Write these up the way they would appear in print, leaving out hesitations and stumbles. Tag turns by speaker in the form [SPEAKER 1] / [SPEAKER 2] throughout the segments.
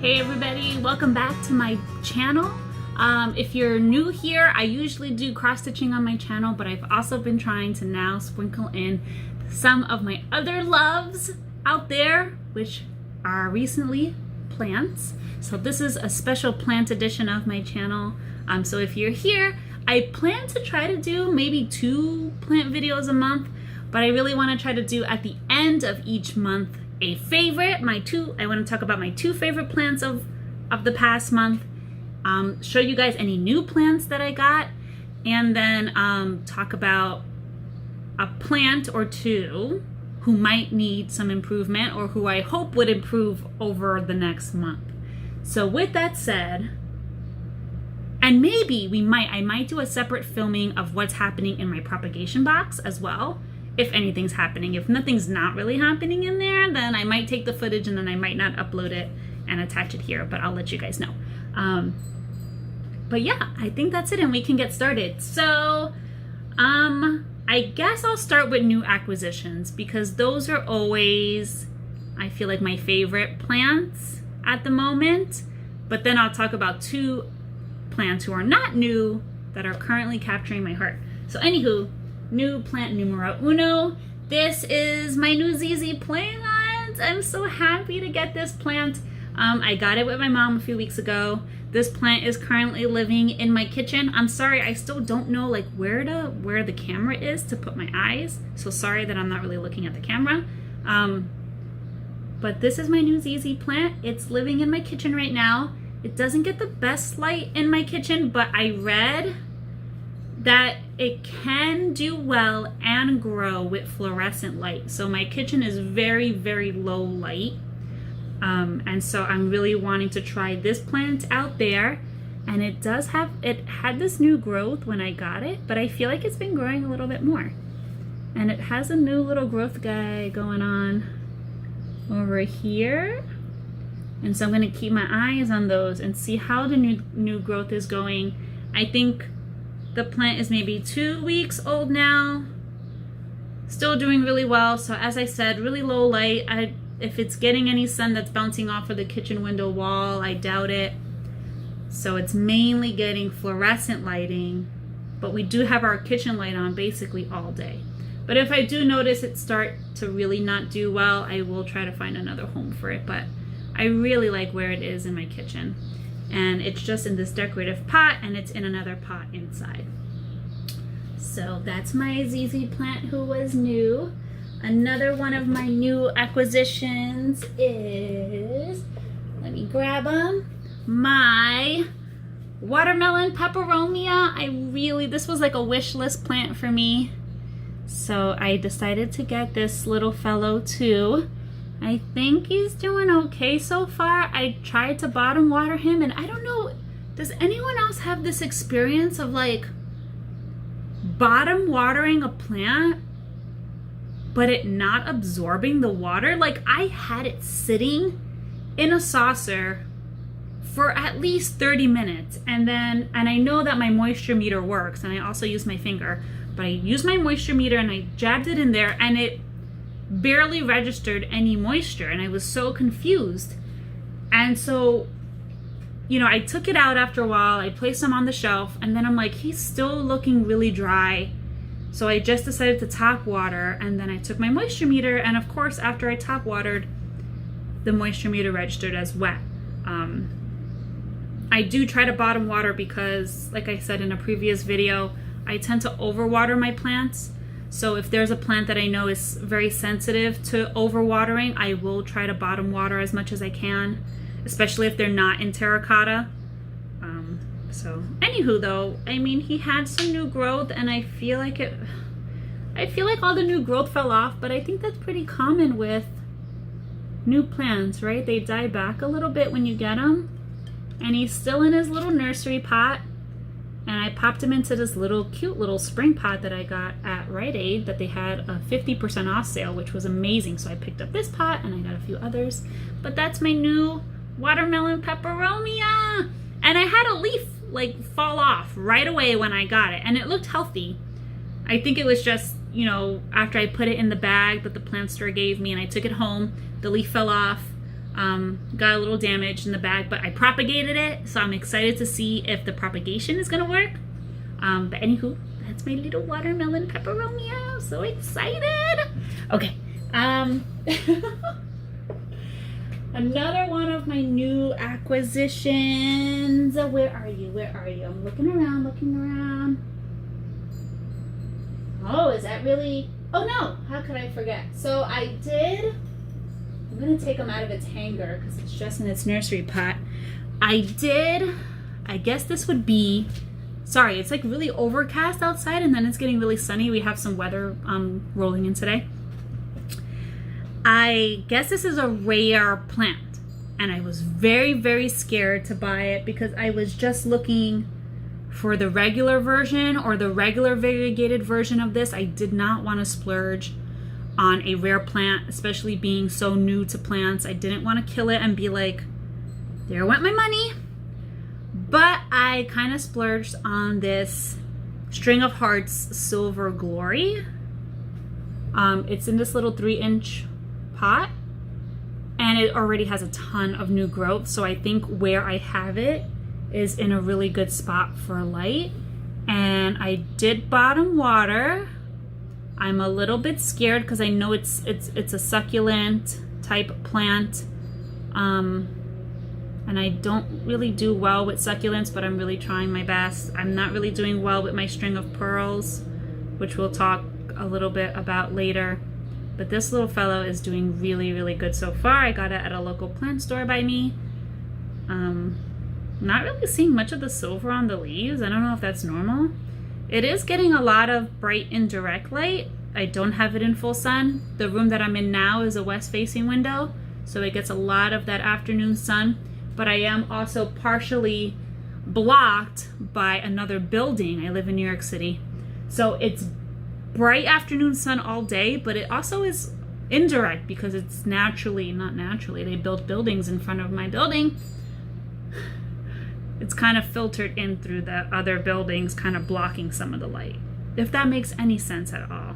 [SPEAKER 1] Hey everybody, welcome back to my channel. If you're new here, I usually do cross-stitching on my channel, but I've also been trying to now sprinkle in some of my other loves out there, which are recently plants. So this is a special plant edition of my channel. So if you're here, I plan to try to do maybe 2 plant videos a month, but I really want to try to do at the end of each month a favorite. I want to talk about my 2 favorite plants of the past month, show you guys any new plants that I got, and then talk about a plant or 2 who might need some improvement or who I hope would improve over the next month. So with that said, and maybe I might do a separate filming of what's happening in my propagation box as well. If anything's happening. If nothing's not really happening in there, then I might take the footage and then I might not upload it and attach it here, but I'll let you guys know. But yeah, I think that's it and we can get started. So I guess I'll start with new acquisitions because those are always, I feel like, my favorite plants at the moment. But then I'll talk about 2 plants who are not new that are currently capturing my heart. So anywho, new plant numero uno. This is my new ZZ plant. I'm so happy to get this plant. I got it with my mom a few weeks ago. This plant is currently living in my kitchen. I'm sorry, I still don't know like where the camera is to put my eyes. So sorry that I'm not really looking at the camera. But this is my new ZZ plant. It's living in my kitchen right now. It doesn't get the best light in my kitchen, but I read that it can do well and grow with fluorescent light. So my kitchen is very, very low light. And so I'm really wanting to try this plant out there. And it had this new growth when I got it, but I feel like it's been growing a little bit more. And it has a new little growth guy going on over here. And so I'm gonna keep my eyes on those and see how the new growth is going. I think the plant is maybe 2 weeks old now, still doing really well. So as I said, really low light. If it's getting any sun that's bouncing off of the kitchen window wall, I doubt it. So it's mainly getting fluorescent lighting, but we do have our kitchen light on basically all day. But if I do notice it start to really not do well, I will try to find another home for it. But I really like where it is in my kitchen. And it's just in this decorative pot and it's in another pot inside. So that's my ZZ plant who was new. Another one of my new acquisitions is, let me grab them, my watermelon peperomia. This was like a wish list plant for me. So I decided to get this little fellow too. I think he's doing okay so far. I tried to bottom water him and I don't know, does anyone else have this experience of like bottom watering a plant but it not absorbing the water? Like I had it sitting in a saucer for at least 30 minutes and I know that my moisture meter works and I also use my finger, but I used my moisture meter and I jabbed it in there and it barely registered any moisture and I was so confused. And so, you know, I took it out after a while, I placed him on the shelf and then I'm like, he's still looking really dry. So I just decided to top water and then I took my moisture meter and of course after I top watered, the moisture meter registered as wet. I do try to bottom water because like I said in a previous video, I tend to overwater my plants. So if there's a plant that I know is very sensitive to overwatering, I will try to bottom water as much as I can, especially if they're not in terracotta. So anywho though, I mean, he had some new growth and I feel like all the new growth fell off, but I think that's pretty common with new plants, right? They die back a little bit when you get them. And he's still in his little nursery pot. And I popped him into this little cute little spring pot that I got at Rite Aid that they had a 50% off sale, which was amazing. So I picked up this pot and I got a few others. But that's my new watermelon peperomia. And I had a leaf like fall off right away when I got it. And it looked healthy. I think it was just, you know, after I put it in the bag that the plant store gave me and I took it home, the leaf fell off. Got a little damage in the bag, but I propagated it, so I'm excited to see if the propagation is gonna work. But anywho, that's my little watermelon peperomia. I'm so excited. Okay. Another one of my new acquisitions. Where are you? Where are you? I'm looking around, looking around. Oh, is that really? Oh no, how could I forget? So I'm gonna take them out of its hanger because it's just in its nursery pot. I guess this would be, sorry, it's like really overcast outside and then it's getting really sunny. We have some weather rolling in today. I guess this is a rare plant, and I was very, very scared to buy it because I was just looking for the regular version or the regular variegated version of this. I did not want to splurge on a rare plant, especially being so new to plants. I didn't want to kill it and be like, there went my money. But I kind of splurged on this String of Hearts Silver Glory. It's in this little 3-inch pot, and it already has a ton of new growth, so I think where I have it is in a really good spot for light. And I did bottom water. I'm a little bit scared because I know it's a succulent type plant, and I don't really do well with succulents, but I'm really trying my best. I'm not really doing well with my string of pearls, which we'll talk a little bit about later. But this little fellow is doing really, really good so far. I got it at a local plant store by me. Not really seeing much of the silver on the leaves. I don't know if that's normal. It is getting a lot of bright indirect light. I don't have it in full sun. The room that I'm in now is a west-facing window, so it gets a lot of that afternoon sun. But I am also partially blocked by another building. I live in New York City. So it's bright afternoon sun all day, but it also is indirect because it's not naturally, they built buildings in front of my building. It's kind of filtered in through the other buildings, kind of blocking some of the light, if that makes any sense at all.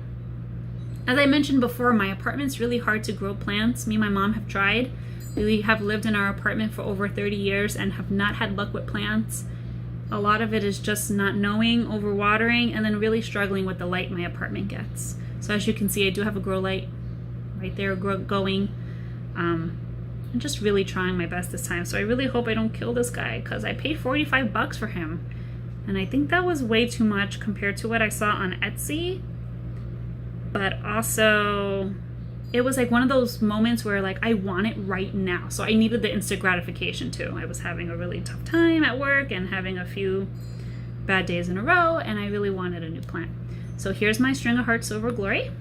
[SPEAKER 1] As I mentioned before, my apartment's really hard to grow plants. Me and my mom have tried. We have lived in our apartment for over 30 years and have not had luck with plants. A lot of it is just not knowing, overwatering, and then really struggling with the light my apartment gets. So as you can see, I do have a grow light right there going. I'm just really trying my best this time. So I really hope I don't kill this guy because I paid $45 for him. And I think that was way too much compared to what I saw on Etsy. But also, it was like one of those moments where like I want it right now. So I needed the instant gratification too. I was having a really tough time at work and having a few bad days in a row, and I really wanted a new plant. So here's my String of Hearts Silver Glory,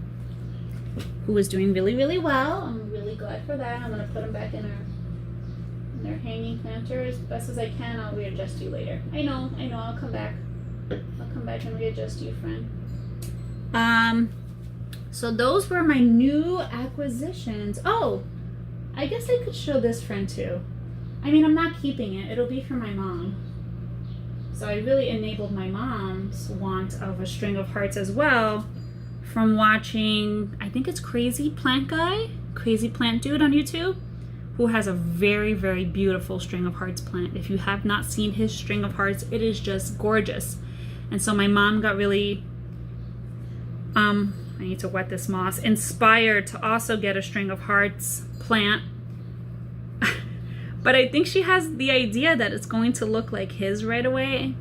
[SPEAKER 1] who is doing really, really well. I'm really glad for that. I'm gonna put them back in their hanging planter as best as I can. I'll readjust you later. I know, I'll come back. I'll come back and readjust you, friend. So those were my new acquisitions. Oh, I guess I could show this friend too. I mean, I'm not keeping it. It'll be for my mom. So I really enabled my mom's want of a String of Hearts as well from watching, I think it's Crazy Plant Dude on YouTube, who has a very, very beautiful String of Hearts plant. If you have not seen his String of Hearts, it is just gorgeous. And so my mom got really, I need to wet this moss, inspired to also get a String of Hearts plant. But I think she has the idea that it's going to look like his right away.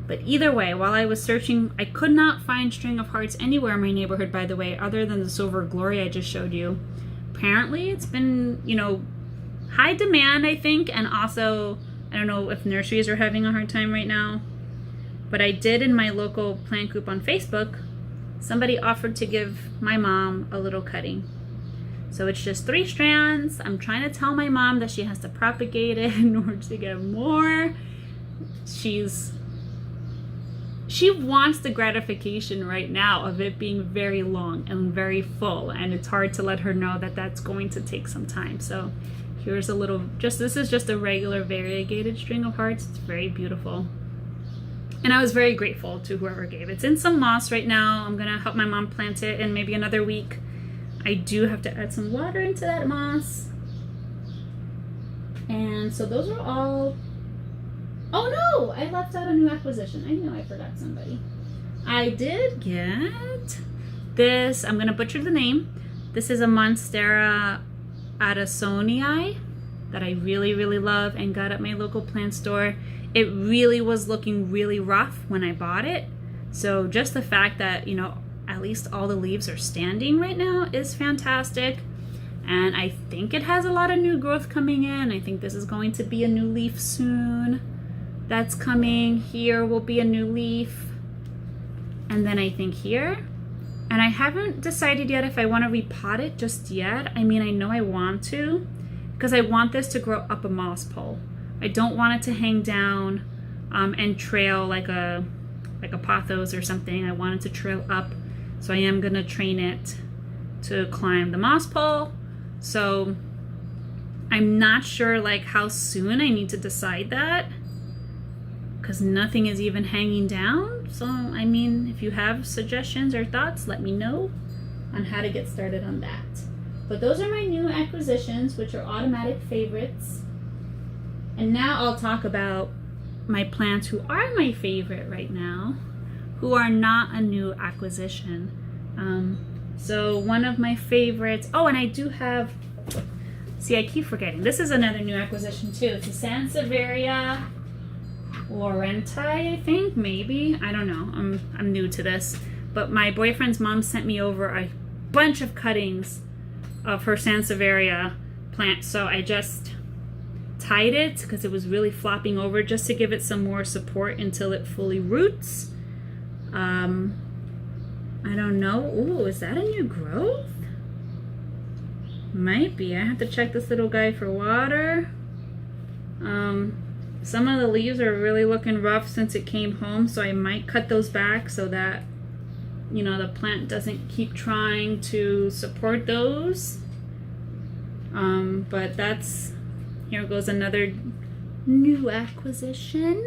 [SPEAKER 1] But either way, while I was searching, I could not find String of Hearts anywhere in my neighborhood, by the way, other than the Silver Glory I just showed you. Apparently it's been, high demand, I think, and also, I don't know if nurseries are having a hard time right now. But I did in my local plant group on Facebook, somebody offered to give my mom a little cutting. So it's just 3 strands. I'm trying to tell my mom that she has to propagate it in order to get more. She wants the gratification right now of it being very long and very full, and it's hard to let her know that that's going to take some time. So here's a little, this is just a regular variegated String of Hearts. It's very beautiful. And I was very grateful to whoever gave it. It's in some moss right now. I'm gonna help my mom plant it in maybe another week. I do have to add some water into that moss. And so those are all. Oh no, I left out a new acquisition. I knew I forgot somebody. I did get this. I'm gonna butcher the name. This is a Monstera Adesonia that I really, really love and got at my local plant store. It really was looking really rough when I bought it. So just the fact that, you know, at least all the leaves are standing right now is fantastic. And I think it has a lot of new growth coming in. I think this is going to be a new leaf soon. That's coming. Here will be a new leaf. And then I think here. And I haven't decided yet if I want to repot it just yet. I mean, I know I want to, because I want this to grow up a moss pole. I don't want it to hang down and trail like a pothos or something. I want it to trail up. So I am going to train it to climb the moss pole. So I'm not sure like how soon I need to decide that, because nothing is even hanging down. So I mean, if you have suggestions or thoughts, let me know on how to get started on that. But those are my new acquisitions, which are automatic favorites. And now I'll talk about my plants who are my favorite right now, who are not a new acquisition. So one of my favorites, oh, and I do have, see, I keep forgetting. This is another new acquisition too. It's a Sansevieria Laurentii, I think, maybe. I don't know. I'm new to this. But my boyfriend's mom sent me over a bunch of cuttings of her Sansevieria plant. So I just tied it because it was really flopping over, just to give it some more support until it fully roots. I don't know. Ooh, is that a new growth? Might be. I have to check this little guy for water. Some of the leaves are really looking rough since it came home, so I might cut those back so that, you know, the plant doesn't keep trying to support those. But that's, here goes another new acquisition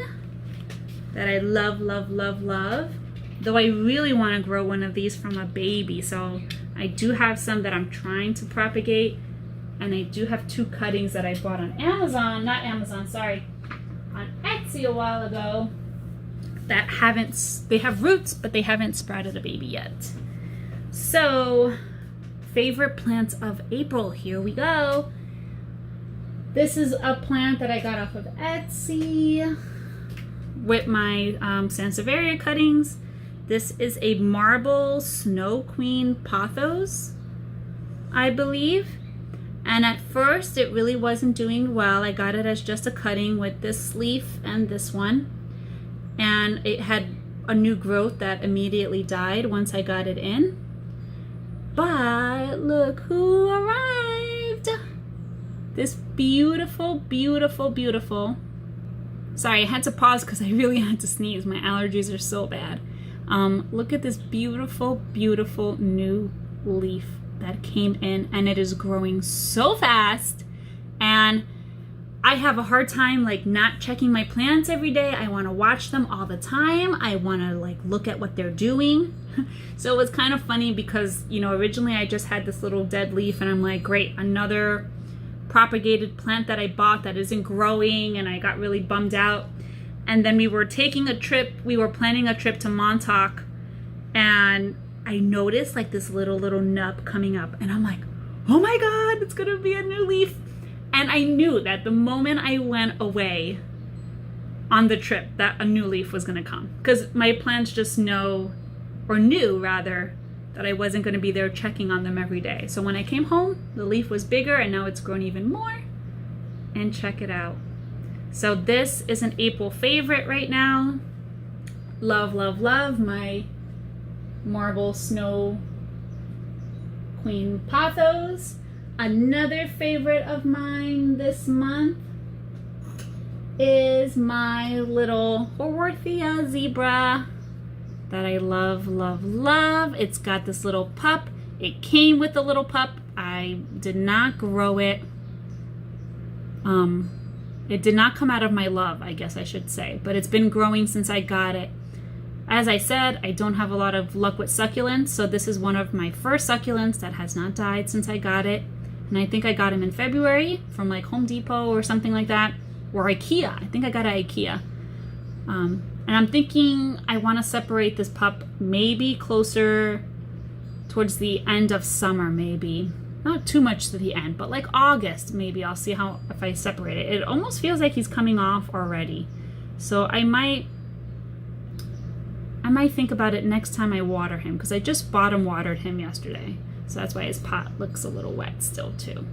[SPEAKER 1] that I love, love, love, love. Though I really want to grow one of these from a baby, so I do have some that I'm trying to propagate, and I do have 2 cuttings that I bought on Amazon, not Amazon, sorry, on Etsy a while ago that they have roots, but they haven't sprouted a baby yet. So, favorite plants of April, here we go. This is a plant that I got off of Etsy with my Sansevieria cuttings. This is a marble snow queen pothos, I believe. And at first it really wasn't doing well. I got it as just a cutting with this leaf and this one. And it had a new growth that immediately died once I got it in. But look who arrived! This beautiful, beautiful, beautiful. Sorry, I had to pause because I really had to sneeze. My allergies are so bad. Look at this beautiful, beautiful new leaf that came in, and it is growing so fast. And I have a hard time like not checking my plants every day. I want to watch them all the time. I want to like look at what they're doing. So it was kind of funny because, you know, originally I just had this little dead leaf, and I'm like, great, another propagated plant that I bought that isn't growing, and I got really bummed out. And then we were planning a trip to Montauk, and I noticed like this little nub coming up, and I'm like, oh my God, it's gonna be a new leaf. And I knew that the moment I went away on the trip that a new leaf was gonna come, because my plants just knew that I wasn't gonna be there checking on them every day. So when I came home, the leaf was bigger, and now it's grown even more. And check it out. So this is an April favorite right now. Love, love, love my marble snow queen pothos. Another favorite of mine this month is my little Porthia Zebra that I love, love, love. It's got this little pup. It came with a little pup. I did not grow it. It did not come out of my love, I guess I should say, but it's been growing since I got it. As I said, I don't have a lot of luck with succulents, so this is one of my first succulents that has not died since I got it. And I think I got him in February from like Home Depot or something like that, or IKEA. I think I got it at IKEA. And I'm thinking I want to separate this pup maybe closer towards the end of summer, maybe. Not too much to the end, but like August, maybe. I'll see how, if I separate it. It almost feels like he's coming off already. So I might think about it next time I water him, because I just bottom watered him yesterday. So that's why his pot looks a little wet still too.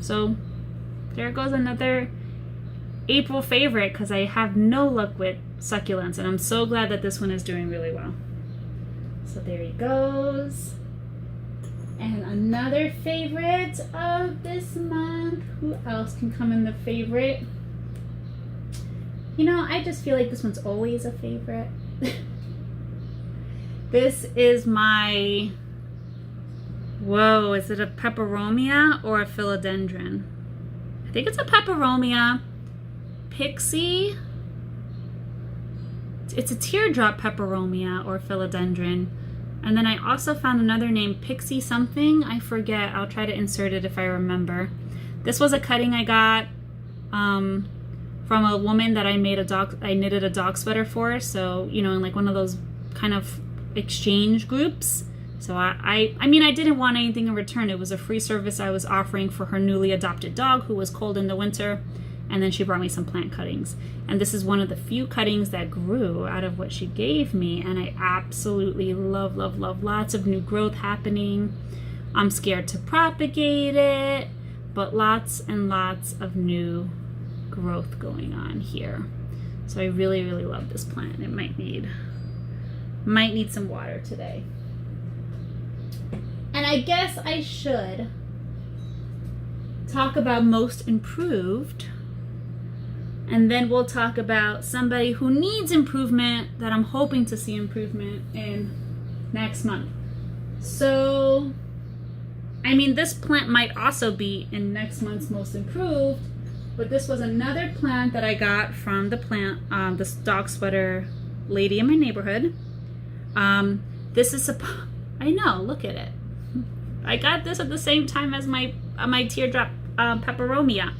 [SPEAKER 1] So there goes another April favorite, because I have no luck with succulents, and I'm so glad that this one is doing really well. So there he goes. And another favorite of this month. Who else can come in the favorite? You know, I just feel like this one's always a favorite. This is my, whoa, is it a peperomia or a philodendron? I think it's a peperomia. Pixie. It's a teardrop peperomia or philodendron. And then I also found another name, Pixie something. I forget. I'll try to insert it if I remember. This was a cutting I got from a woman that I knitted a dog sweater for. So, you know, in like one of those kind of exchange groups. So I mean, I didn't want anything in return. It was a free service I was offering for her newly adopted dog who was cold in the winter. And then she brought me some plant cuttings. And this is one of the few cuttings that grew out of what she gave me. And I absolutely love, love, love. Lots of new growth happening. I'm scared to propagate it, but lots and lots of new growth going on here. So I really, really love this plant. It might need some water today. And I guess I should talk about most improved. And then we'll talk about somebody who needs improvement that I'm hoping to see improvement in next month. So, I mean, this plant might also be in next month's most improved, but this was another plant that I got from the plant, this dog sweater lady in my neighborhood. This is I know, look at it. I got this at the same time as my teardrop peperomia.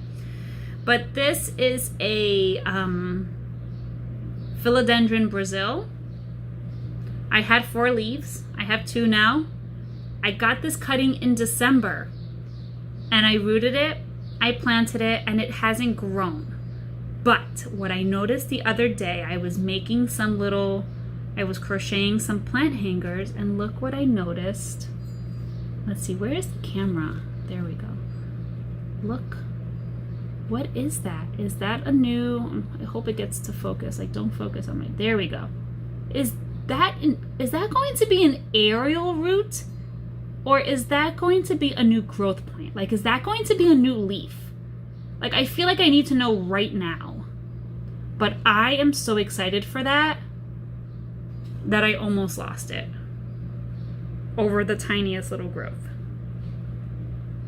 [SPEAKER 1] But this is a Philodendron Brazil. I had 4 leaves. I have 2 now. I got this cutting in December. And I rooted it, I planted it, and it hasn't grown. But what I noticed the other day, I was making I was crocheting some plant hangers, and look what I noticed. Let's see, where is the camera? There we go. Look. What is that? Is that a new, I hope it gets to focus. Like, don't focus on there we go. Is that going to be an aerial root? Or is that going to be a new growth plant? Like, is that going to be a new leaf? Like, I feel like I need to know right now. But I am so excited for that I almost lost it over the tiniest little growth.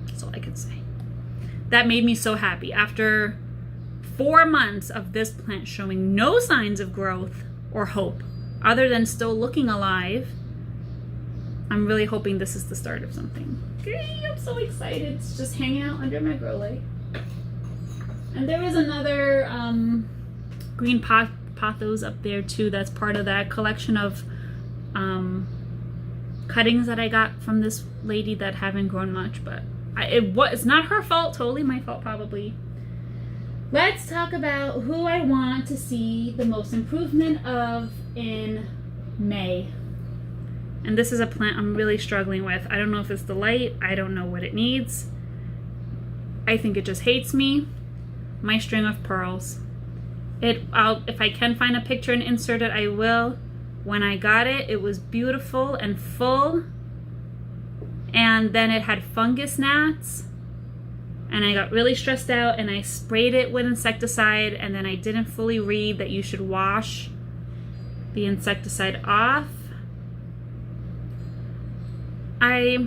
[SPEAKER 1] That's all I can say. That made me so happy. After 4 months of this plant showing no signs of growth or hope, other than still looking alive, I'm really hoping this is the start of something. Okay, I'm so excited. It's just hanging out under my grow light. And there is another green Pothos up there too. That's part of that collection of cuttings that I got from this lady that haven't grown much, but it's not her fault, totally my fault probably. Let's talk about who I want to see the most improvement of in May. And this is a plant I'm really struggling with. I don't know if it's the light. I don't know what it needs. I think it just hates me. My string of pearls. If I can find a picture and insert it, I will. When I got it, it was beautiful and full. And then it had fungus gnats, and I got really stressed out, and I sprayed it with insecticide, and then I didn't fully read that you should wash the insecticide off. I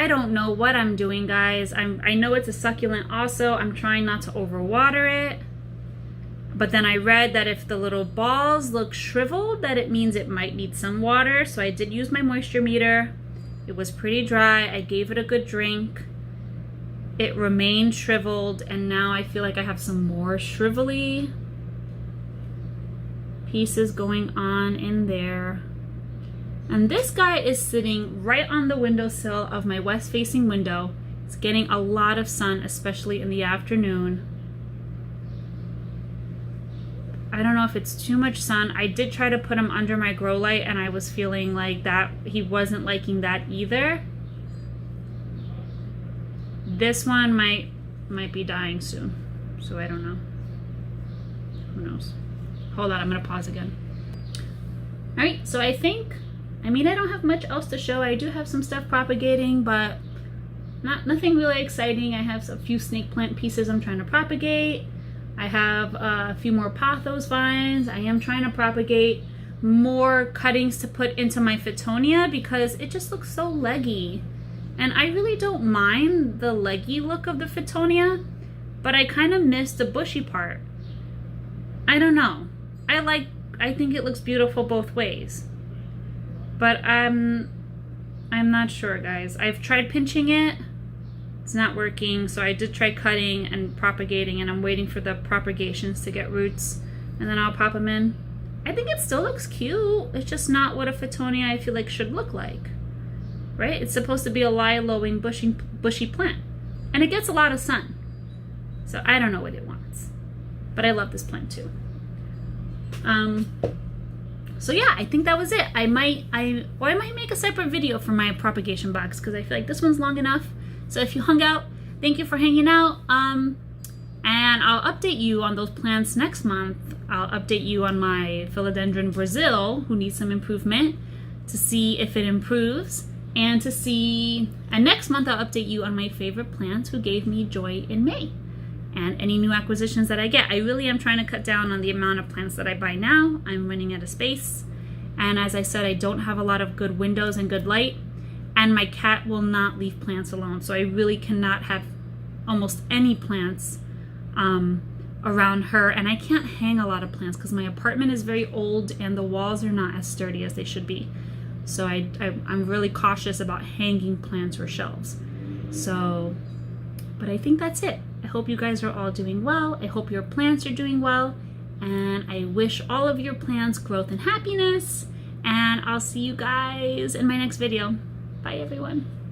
[SPEAKER 1] don't know what I'm doing, guys. I know it's a succulent also. I'm trying not to overwater it. But then I read that if the little balls look shriveled, that it means it might need some water. So I did use my moisture meter. It was pretty dry. I gave it a good drink. It remained shriveled, and now I feel like I have some more shrivelly pieces going on in there. And this guy is sitting right on the windowsill of my west-facing window. It's getting a lot of sun, especially in the afternoon. I don't know if it's too much sun. I did try to put him under my grow light, and I was feeling like that he wasn't liking that either. This one might be dying soon, so I don't know. Who knows? Hold on, I'm gonna pause again. All right, so I think, I don't have much else to show. I do have some stuff propagating, but nothing really exciting. I have a few snake plant pieces I'm trying to propagate. I have a few more Pothos vines. I am trying to propagate more cuttings to put into my Phytonia because it just looks so leggy. And I really don't mind the leggy look of the Phytonia, but I kind of miss the bushy part. I don't know. I think it looks beautiful both ways. But I'm not sure, guys. I've tried pinching it. It's not working, so I did try cutting and propagating, and I'm waiting for the propagations to get roots, and then I'll pop them in. I think it still looks cute. It's just not what a Phytonia I feel like should look like, right? It's supposed to be a lie-lowing, bushy plant, and it gets a lot of sun, so I don't know what it wants. But I love this plant too. So yeah, I think that was it. I might make a separate video for my propagation box because I feel like this one's long enough. So if you hung out, thank you for hanging out. And I'll update you on those plants next month. I'll update you on my Philodendron Brazil, who needs some improvement, to see if it improves, and next month I'll update you on my favorite plants who gave me joy in May, and any new acquisitions that I get. I really am trying to cut down on the amount of plants that I buy now. I'm running out of space, and as I said, I don't have a lot of good windows and good light. And my cat will not leave plants alone, so I really cannot have almost any plants around her. And I can't hang a lot of plants because my apartment is very old and the walls are not as sturdy as they should be. So I'm really cautious about hanging plants or shelves. So, but I think that's it. I hope you guys are all doing well. I hope your plants are doing well. And I wish all of your plants growth and happiness. And I'll see you guys in my next video. Bye, everyone.